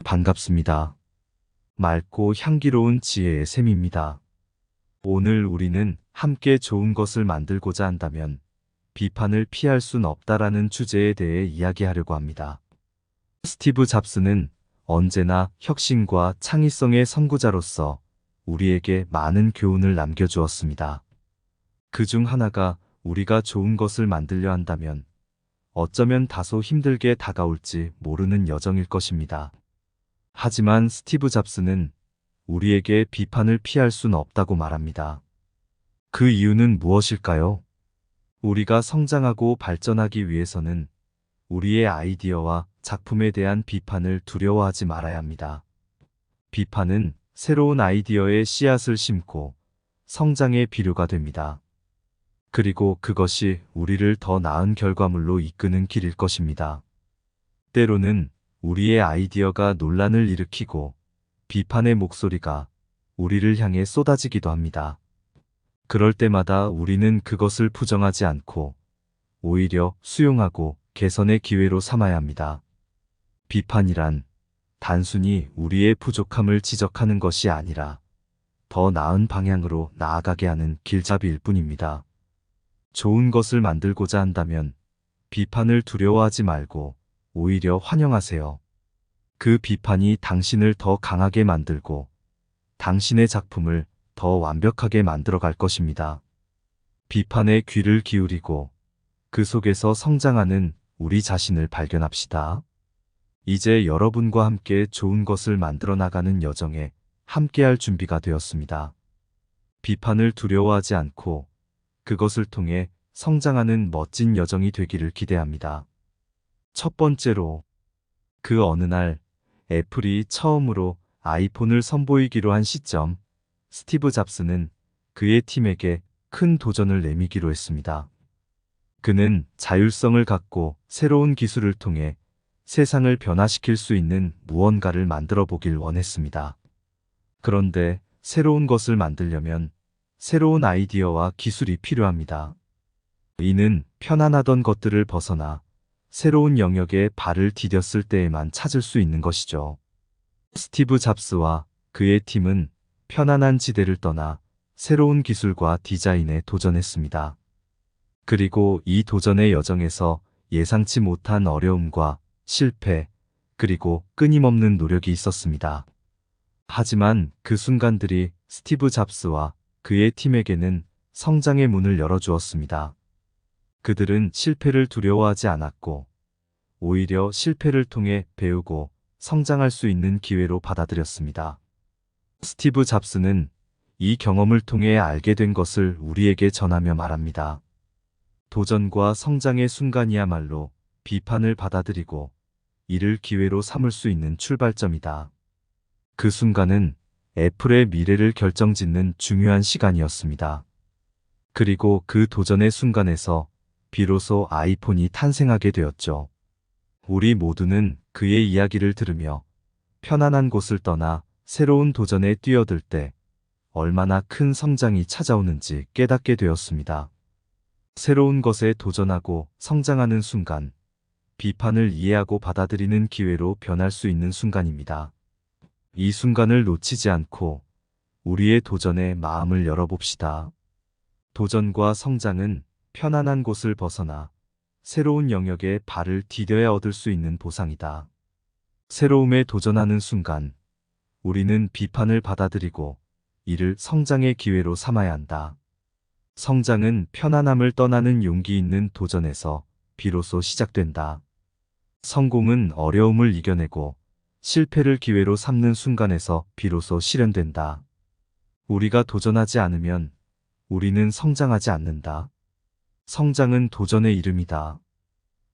반갑습니다. 맑고 향기로운 지혜의 샘입니다. 오늘 우리는 함께 좋은 것을 만들고자 한다면 비판을 피할 순 없다라는 주제에 대해 이야기하려고 합니다. 스티브 잡스는 언제나 혁신과 창의성의 선구자로서 우리에게 많은 교훈을 남겨주었습니다. 그중 하나가 우리가 좋은 것을 만들려 한다면 어쩌면 다소 힘들게 다가올지 모르는 여정일 것입니다. 하지만 스티브 잡스는 우리에게 비판을 피할 순 없다고 말합니다. 그 이유는 무엇일까요? 우리가 성장하고 발전하기 위해서는 우리의 아이디어와 작품에 대한 비판을 두려워하지 말아야 합니다. 비판은 새로운 아이디어의 씨앗을 심고 성장의 비료가 됩니다. 그리고 그것이 우리를 더 나은 결과물로 이끄는 길일 것입니다. 때로는 우리의 아이디어가 논란을 일으키고 비판의 목소리가 우리를 향해 쏟아지기도 합니다. 그럴 때마다 우리는 그것을 부정하지 않고 오히려 수용하고 개선의 기회로 삼아야 합니다. 비판이란 단순히 우리의 부족함을 지적하는 것이 아니라 더 나은 방향으로 나아가게 하는 길잡이일 뿐입니다. 좋은 것을 만들고자 한다면 비판을 두려워하지 말고 오히려 환영하세요. 그 비판이 당신을 더 강하게 만들고 당신의 작품을 더 완벽하게 만들어 갈 것입니다. 비판에 귀를 기울이고 그 속에서 성장하는 우리 자신을 발견합시다. 이제 여러분과 함께 좋은 것을 만들어 나가는 여정에 함께할 준비가 되었습니다. 비판을 두려워하지 않고 그것을 통해 성장하는 멋진 여정이 되기를 기대합니다. 첫 번째로, 그 어느 날 애플이 처음으로 아이폰을 선보이기로 한 시점, 스티브 잡스는 그의 팀에게 큰 도전을 내미기로 했습니다. 그는 자율성을 갖고 새로운 기술을 통해 세상을 변화시킬 수 있는 무언가를 만들어 보길 원했습니다. 그런데 새로운 것을 만들려면 새로운 아이디어와 기술이 필요합니다. 이는 편안하던 것들을 벗어나 새로운 영역에 발을 디뎠을 때에만 찾을 수 있는 것이죠. 스티브 잡스와 그의 팀은 편안한 지대를 떠나 새로운 기술과 디자인에 도전했습니다. 그리고 이 도전의 여정에서 예상치 못한 어려움과 실패, 그리고 끊임없는 노력이 있었습니다. 하지만 그 순간들이 스티브 잡스와 그의 팀에게는 성장의 문을 열어주었습니다. 그들은 실패를 두려워하지 않았고 오히려 실패를 통해 배우고 성장할 수 있는 기회로 받아들였습니다. 스티브 잡스는 이 경험을 통해 알게 된 것을 우리에게 전하며 말합니다. 도전과 성장의 순간이야말로 비판을 받아들이고 이를 기회로 삼을 수 있는 출발점이다. 그 순간은 애플의 미래를 결정짓는 중요한 시간이었습니다. 그리고 그 도전의 순간에서 비로소 아이폰이 탄생하게 되었죠. 우리 모두는 그의 이야기를 들으며 편안한 곳을 떠나 새로운 도전에 뛰어들 때 얼마나 큰 성장이 찾아오는지 깨닫게 되었습니다. 새로운 것에 도전하고 성장하는 순간, 비판을 이해하고 받아들이는 기회로 변할 수 있는 순간입니다. 이 순간을 놓치지 않고 우리의 도전에 마음을 열어봅시다. 도전과 성장은 편안한 곳을 벗어나 새로운 영역에 발을 디뎌야 얻을 수 있는 보상이다. 새로움에 도전하는 순간, 우리는 비판을 받아들이고 이를 성장의 기회로 삼아야 한다. 성장은 편안함을 떠나는 용기 있는 도전에서 비로소 시작된다. 성공은 어려움을 이겨내고 실패를 기회로 삼는 순간에서 비로소 실현된다. 우리가 도전하지 않으면 우리는 성장하지 않는다. 성장은 도전의 이름이다.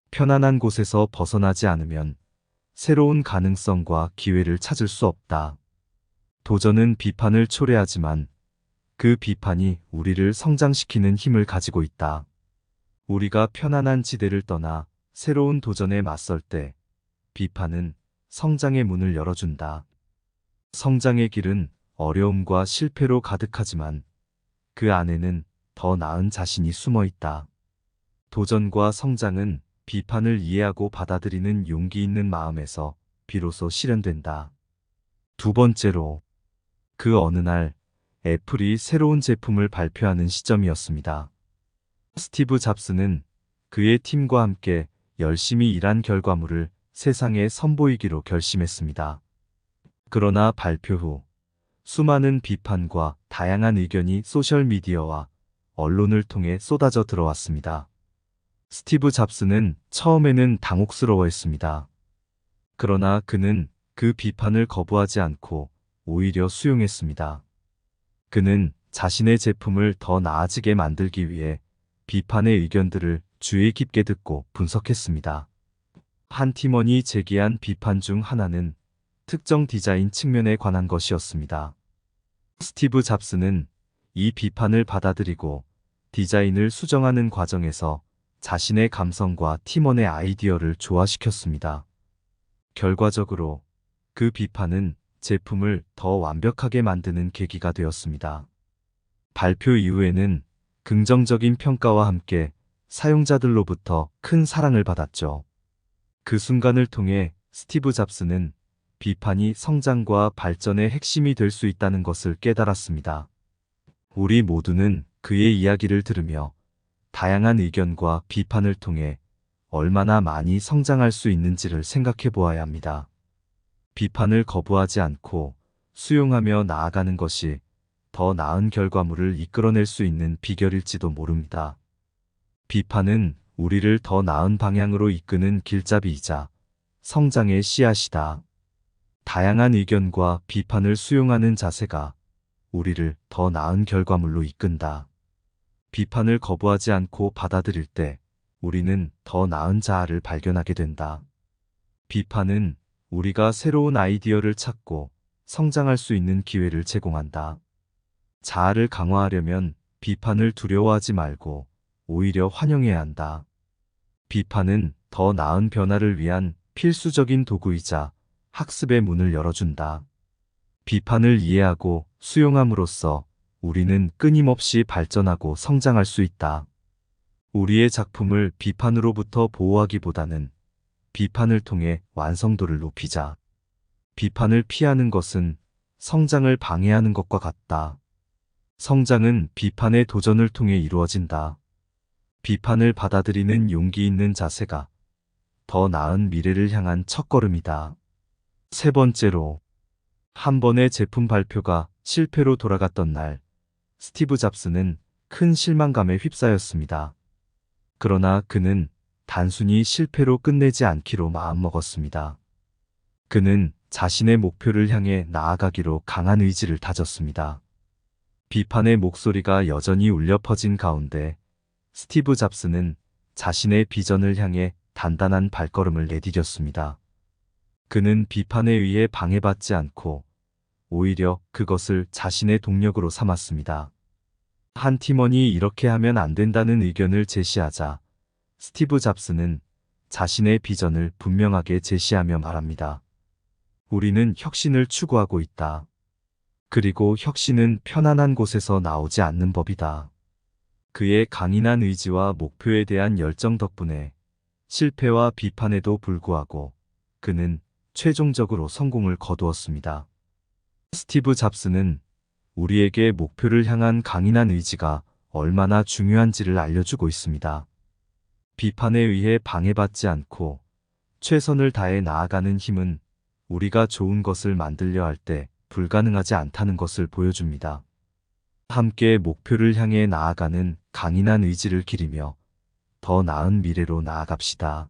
편안한 곳에서 벗어나지 않으면 새로운 가능성과 기회를 찾을 수 없다. 도전은 비판을 초래하지만 그 비판이 우리를 성장시키는 힘을 가지고 있다. 우리가 편안한 지대를 떠나 새로운 도전에 맞설 때 비판은 성장의 문을 열어준다. 성장의 길은 어려움과 실패로 가득하지만 그 안에는 더 나은 자신이 숨어 있다. 도전과 성장은 비판을 이해하고 받아들이는 용기 있는 마음에서 비로소 실현된다. 두 번째로, 그 어느 날 애플이 새로운 제품을 발표하는 시점이었습니다. 스티브 잡스는 그의 팀과 함께 열심히 일한 결과물을 세상에 선보이기로 결심했습니다. 그러나 발표 후 수많은 비판과 다양한 의견이 소셜미디어와 언론을 통해 쏟아져 들어왔습니다. 스티브 잡스는 처음에는 당혹스러워했습니다. 그러나 그는 그 비판을 거부하지 않고 오히려 수용했습니다. 그는 자신의 제품을 더 나아지게 만들기 위해 비판의 의견들을 주의 깊게 듣고 분석했습니다. 한 팀원이 제기한 비판 중 하나는 특정 디자인 측면에 관한 것이었습니다. 스티브 잡스는 이 비판을 받아들이고 디자인을 수정하는 과정에서 자신의 감성과 팀원의 아이디어를 조화시켰습니다. 결과적으로 그 비판은 제품을 더 완벽하게 만드는 계기가 되었습니다. 발표 이후에는 긍정적인 평가와 함께 사용자들로부터 큰 사랑을 받았죠. 그 순간을 통해 스티브 잡스는 비판이 성장과 발전의 핵심이 될 수 있다는 것을 깨달았습니다. 우리 모두는 그의 이야기를 들으며 다양한 의견과 비판을 통해 얼마나 많이 성장할 수 있는지를 생각해 보아야 합니다. 비판을 거부하지 않고 수용하며 나아가는 것이 더 나은 결과물을 이끌어낼 수 있는 비결일지도 모릅니다. 비판은 우리를 더 나은 방향으로 이끄는 길잡이이자 성장의 씨앗이다. 다양한 의견과 비판을 수용하는 자세가 우리를 더 나은 결과물로 이끈다. 비판을 거부하지 않고 받아들일 때 우리는 더 나은 자아를 발견하게 된다. 비판은 우리가 새로운 아이디어를 찾고 성장할 수 있는 기회를 제공한다. 자아를 강화하려면 비판을 두려워하지 말고 오히려 환영해야 한다. 비판은 더 나은 변화를 위한 필수적인 도구이자 학습의 문을 열어준다. 비판을 이해하고 수용함으로써 우리는 끊임없이 발전하고 성장할 수 있다. 우리의 작품을 비판으로부터 보호하기보다는 비판을 통해 완성도를 높이자. 비판을 피하는 것은 성장을 방해하는 것과 같다. 성장은 비판의 도전을 통해 이루어진다. 비판을 받아들이는 용기 있는 자세가 더 나은 미래를 향한 첫걸음이다. 세 번째로, 한 번의 제품 발표가 실패로 돌아갔던 날, 스티브 잡스는 큰 실망감에 휩싸였습니다. 그러나 그는 단순히 실패로 끝내지 않기로 마음먹었습니다. 그는 자신의 목표를 향해 나아가기로 강한 의지를 다졌습니다. 비판의 목소리가 여전히 울려 퍼진 가운데 스티브 잡스는 자신의 비전을 향해 단단한 발걸음을 내디뎠습니다. 그는 비판에 의해 방해받지 않고 오히려 그것을 자신의 동력으로 삼았습니다. 한 팀원이 이렇게 하면 안 된다는 의견을 제시하자 스티브 잡스는 자신의 비전을 분명하게 제시하며 말합니다. 우리는 혁신을 추구하고 있다. 그리고 혁신은 편안한 곳에서 나오지 않는 법이다. 그의 강인한 의지와 목표에 대한 열정 덕분에 실패와 비판에도 불구하고 그는 최종적으로 성공을 거두었습니다. 스티브 잡스는 우리에게 목표를 향한 강인한 의지가 얼마나 중요한지를 알려주고 있습니다. 비판에 의해 방해받지 않고 최선을 다해 나아가는 힘은 우리가 좋은 것을 만들려 할 때 불가능하지 않다는 것을 보여줍니다. 함께 목표를 향해 나아가는 강인한 의지를 기리며 더 나은 미래로 나아갑시다.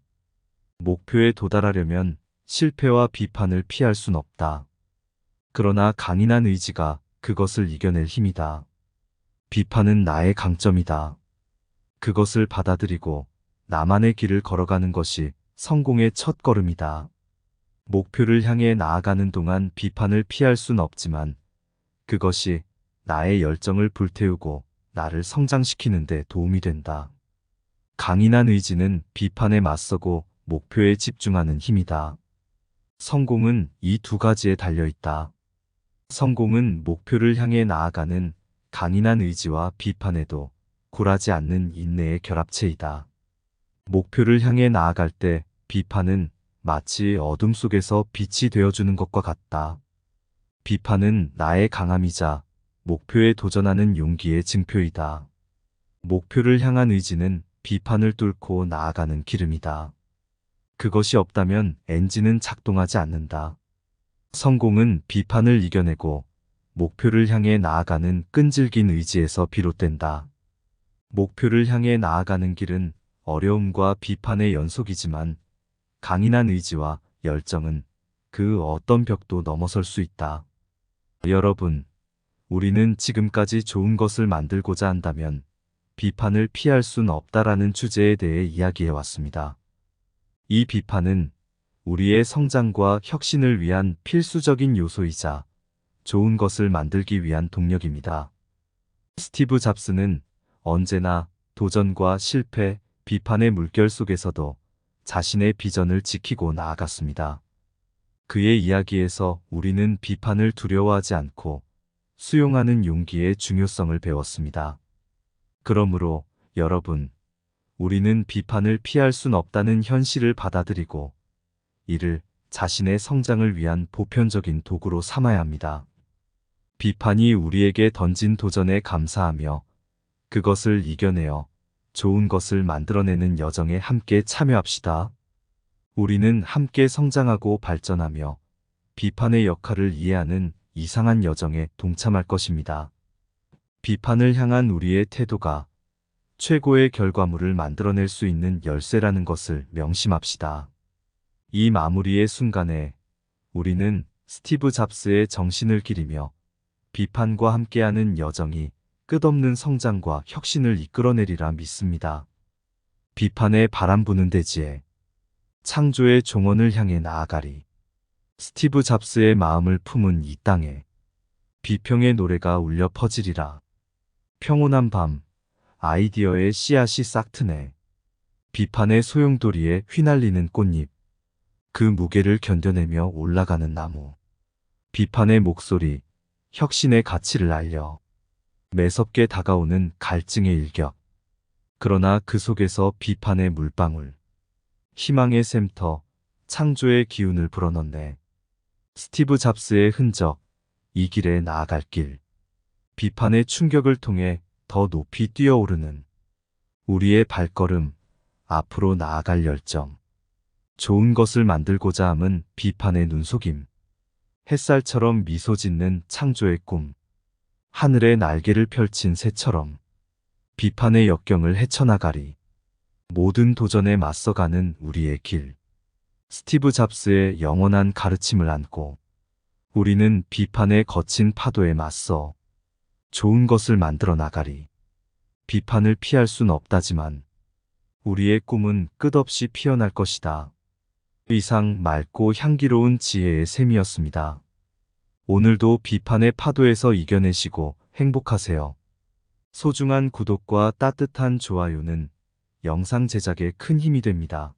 목표에 도달하려면 실패와 비판을 피할 순 없다. 그러나 강인한 의지가 그것을 이겨낼 힘이다. 비판은 나의 강점이다. 그것을 받아들이고 나만의 길을 걸어가는 것이 성공의 첫 걸음이다. 목표를 향해 나아가는 동안 비판을 피할 순 없지만 그것이 나의 열정을 불태우고 나를 성장시키는 데 도움이 된다. 강인한 의지는 비판에 맞서고 목표에 집중하는 힘이다. 성공은 이 두 가지에 달려 있다. 성공은 목표를 향해 나아가는 강인한 의지와 비판에도 굴하지 않는 인내의 결합체이다. 목표를 향해 나아갈 때 비판은 마치 어둠 속에서 빛이 되어주는 것과 같다. 비판은 나의 강함이자 목표에 도전하는 용기의 증표이다. 목표를 향한 의지는 비판을 뚫고 나아가는 기름이다. 그것이 없다면 엔진은 작동하지 않는다. 성공은 비판을 이겨내고 목표를 향해 나아가는 끈질긴 의지에서 비롯된다. 목표를 향해 나아가는 길은 어려움과 비판의 연속이지만 강인한 의지와 열정은 그 어떤 벽도 넘어설 수 있다. 여러분, 우리는 지금까지 좋은 것을 만들고자 한다면 비판을 피할 순 없다라는 주제에 대해 이야기해 왔습니다. 이 비판은 우리의 성장과 혁신을 위한 필수적인 요소이자 좋은 것을 만들기 위한 동력입니다. 스티브 잡스는 언제나 도전과 실패, 비판의 물결 속에서도 자신의 비전을 지키고 나아갔습니다. 그의 이야기에서 우리는 비판을 두려워하지 않고 수용하는 용기의 중요성을 배웠습니다. 그러므로 여러분, 우리는 비판을 피할 순 없다는 현실을 받아들이고 이를 자신의 성장을 위한 보편적인 도구로 삼아야 합니다. 비판이 우리에게 던진 도전에 감사하며 그것을 이겨내어 좋은 것을 만들어내는 여정에 함께 참여합시다. 우리는 함께 성장하고 발전하며 비판의 역할을 이해하는 이상한 여정에 동참할 것입니다. 비판을 향한 우리의 태도가 최고의 결과물을 만들어낼 수 있는 열쇠라는 것을 명심합시다. 이 마무리의 순간에 우리는 스티브 잡스의 정신을 기리며 비판과 함께하는 여정이 끝없는 성장과 혁신을 이끌어내리라 믿습니다. 비판의 바람 부는 대지에 창조의 종언을 향해 나아가리. 스티브 잡스의 마음을 품은 이 땅에 비평의 노래가 울려 퍼지리라. 평온한 밤, 아이디어의 씨앗이 싹트네. 비판의 소용돌이에 휘날리는 꽃잎, 그 무게를 견뎌내며 올라가는 나무. 비판의 목소리, 혁신의 가치를 알려. 매섭게 다가오는 갈증의 일격. 그러나 그 속에서 비판의 물방울, 희망의 샘터, 창조의 기운을 불어넣네. 스티브 잡스의 흔적, 이 길에 나아갈 길. 비판의 충격을 통해 더 높이 뛰어오르는 우리의 발걸음, 앞으로 나아갈 열정. 좋은 것을 만들고자 함은 비판의 눈속임. 햇살처럼 미소 짓는 창조의 꿈. 하늘에 날개를 펼친 새처럼 비판의 역경을 헤쳐나가리. 모든 도전에 맞서가는 우리의 길. 스티브 잡스의 영원한 가르침을 안고 우리는 비판의 거친 파도에 맞서 좋은 것을 만들어 나가리. 비판을 피할 순 없다지만 우리의 꿈은 끝없이 피어날 것이다. 이상 맑고 향기로운 지혜의 샘이었습니다. 오늘도 비판의 파도에서 이겨내시고 행복하세요. 소중한 구독과 따뜻한 좋아요는 영상 제작에 큰 힘이 됩니다.